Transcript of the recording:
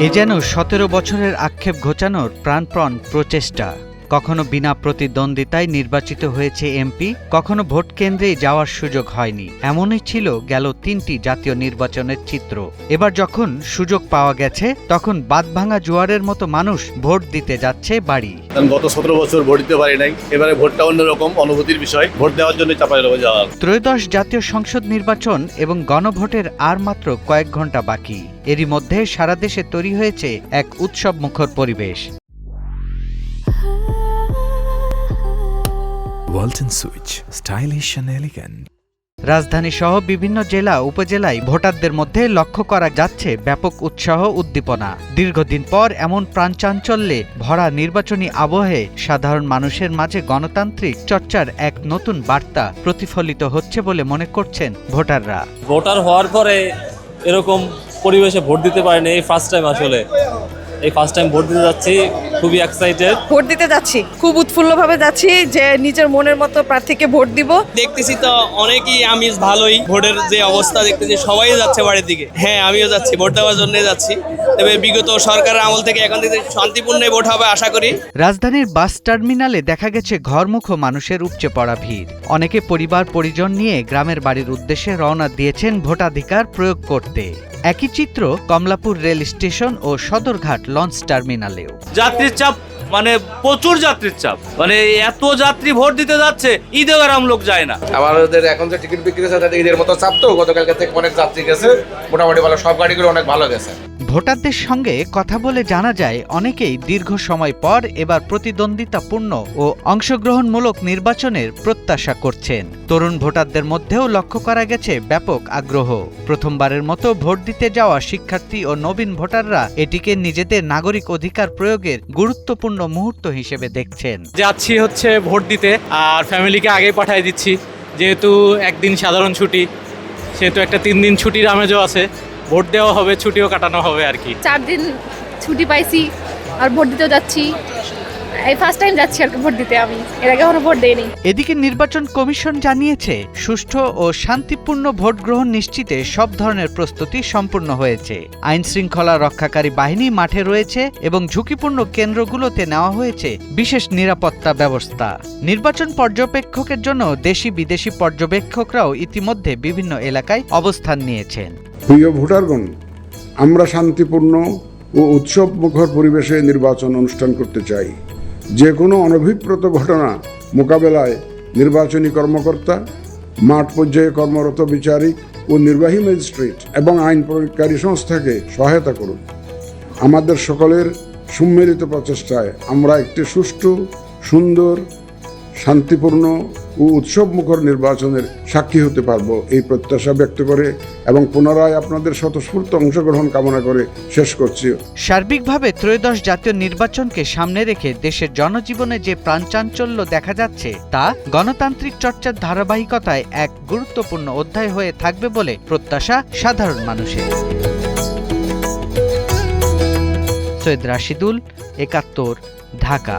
এ যেন ১৭ বছরের আক্ষেপ ঘোচানোর প্রাণপণ প্রচেষ্টা। কখনো বিনা প্রতিদ্বন্দ্বিতায় নির্বাচিত হয়েছে এমপি, কখনো ভোট কেন্দ্রে যাওয়ার সুযোগ হয়নি। এমনই ছিল গেল ৩টি জাতীয় নির্বাচনের চিত্র। এবার যখন সুযোগ পাওয়া গেছে, তখন বাঁধভাঙা জোয়ারের মতো মানুষ ভোট দিতে যাচ্ছে বাড়ি। গত ১৭ বছর ভোট দিতে পারি নাই, এবারে ভোটটা অন্যরকম অনুভূতির বিষয়। ভোট দেওয়ার জন্য চাঁপাইনবাবগঞ্জ যাওয়া। ত্রয়োদশ জাতীয় সংসদ নির্বাচন এবং গণভোটের আর মাত্র কয়েক ঘন্টা বাকি। এরই মধ্যে সারা দেশে তৈরি হয়েছে এক উৎসবমুখর পরিবেশ। Walton switch, stylish and elegant. রাজধানী সহ বিভিন্ন জেলা উপজেলায় ভোটারদের মধ্যে লক্ষ্য করা যাচ্ছে ব্যাপক উৎসাহ উদ্দীপনা। দীর্ঘদিন পর এমন প্রাণচাঞ্চল্যে ভরা নির্বাচনী আবহে সাধারণ মানুষের মাঝে গণতান্ত্রিক চর্চার এক নতুন বার্তা প্রতিফলিত হচ্ছে বলে মনে করছেন ভোটাররা। ভোটার হওয়ার পরে এরকম পরিবেশে ভোট দিতে পারিনি, এই ফার্স্ট টাইম। আসলে এই ফার্স্ট টাইম ভোট দিতে যাচ্ছি, খুবই এক্সাইটেড। ভোট দিতে যাচ্ছি, খুব উৎফুল্লভাবে যাচ্ছি যে নিজের মনের মতো প্রার্থীকে ভোট দিব। দেখতেছি তো অনেকই আমিজ ভালোই, ভোটের যে অবস্থা দেখতেছি সবাই যাচ্ছে বাড়ির দিকে। হ্যাঁ, আমিও যাচ্ছি, ভোট দেওয়ার জন্য যাচ্ছি। তবে বিগত সরকারের আমল থেকে এখন থেকে শান্তিপূর্ণ ভোট হবে আশা করি। রাজধানীর বাস টার্মিনালে দেখা গেছে ঘরমুখো মানুষের উপচে পড়া ভিড়। অনেকে পরিবার পরিজন নিয়ে গ্রামের বাড়ির উদ্দেশ্যে রওনা দিয়েছেন ভোটাধিকার প্রয়োগ করতে। একই চিত্র কমলাপুর রেল স্টেশন ও সদরঘাট লঞ্চ টার্মিনালেও। যাত্রীর চাপ, মানে প্রচুর যাত্রীর চাপ, মানে এত যাত্রী ভোট দিতে যাচ্ছে, ঈদে আরাম লোক যায় না। আমাদের এখন যে টিকিট বিক্রি আছে ঈদের মতো চাপ, তো গতকালকে থেকে অনেক যাত্রী গেছে, মোটামুটি ভালো, সব গাড়িগুলো অনেক ভালো গেছে। ভোটারদের সঙ্গে কথা বলে জানা যায় অনেকেই দীর্ঘ সময় পর এবার প্রতিদ্বন্দ্বিতাপূর্ণ ও অংশগ্রহণমূলক নির্বাচনের প্রত্যাশা করছেন। তরুণ ভোটারদের মধ্যেও লক্ষ্য করা গেছে ব্যাপক আগ্রহ। প্রথমবারের মতো ভোট দিতে যাওয়া শিক্ষার্থী ও নবীন ভোটাররা এটিকে নিজেদের নাগরিক অধিকার প্রয়োগের গুরুত্বপূর্ণ মুহূর্ত হিসেবে দেখছেন। যাচ্ছি হচ্ছে ভোট দিতে, আর ফ্যামিলিকে আগেই পাঠিয়ে দিচ্ছি, যেহেতু একদিন সাধারণ ছুটি, সেহেতু একটা 3 দিন ছুটির আমেজও আছে। ভোট দেওয়া হবে, ছুটিও কাটানো হবে আর কি। 4 দিন ছুটি পাইছি আর ভোট দিতেও যাচ্ছি। এই ফার্স্ট টাইম যাচ্ছি আর ভোট দিতে, আমি এর আগে কখনো ভোট দেইনি। এদিকে নির্বাচন কমিশন জানিয়েছে সুষ্ঠু ও শান্তিপূর্ণ ভোট গ্রহণ নিশ্চিতে সব ধরনের প্রস্তুতি সম্পূর্ণ হয়েছে। আইন শৃঙ্খলা রক্ষাকারী বাহিনী মাঠে রয়েছে এবং ঝুঁকিপূর্ণ কেন্দ্রগুলোতে নেওয়া হয়েছে বিশেষ নিরাপত্তা ব্যবস্থা। নির্বাচন পর্যবেক্ষকের জন্য দেশি বিদেশি পর্যবেক্ষকরাও ইতিমধ্যে বিভিন্ন এলাকায় অবস্থান নিয়েছেন। প্রিয় ভোটারগণ, আমরা শান্তিপূর্ণ ও উৎসবমুখর পরিবেশে নির্বাচন অনুষ্ঠান করতে চাই। যে কোনো অনভিপ্রেত ঘটনা মোকাবেলায় নির্বাচনী কর্মকর্তা, মাঠ পর্যায়ে কর্মরত বিচারিক ও নির্বাহী ম্যাজিস্ট্রেট এবং আইন প্রয়োগকারী সংস্থাকে সহায়তা করুন। আমাদের সকলের সম্মিলিত প্রচেষ্টায় আমরা একটি সুষ্ঠু, সুন্দর, শান্তিপূর্ণ ও উৎসবমুখর নির্বাচনের সাক্ষী হতে পারব, এই প্রত্যাশা ব্যক্ত করে এবং পুনরায় আপনাদের স্বতঃস্ফূর্ত অংশগ্রহণ কামনা করে শেষ করছি। সার্বিকভাবে ত্রয়োদশ জাতীয় নির্বাচনকে সামনে রেখে দেশের জনজীবনে যে প্রাণচাঞ্চল্য দেখা যাচ্ছে, তা গণতান্ত্রিক চর্চার ধারাবাহিকতায় এক গুরুত্বপূর্ণ অধ্যায় হয়ে থাকবে বলে প্রত্যাশা সাধারণ মানুষের। সৈয়দ রাশিদুল, ৭১, ঢাকা।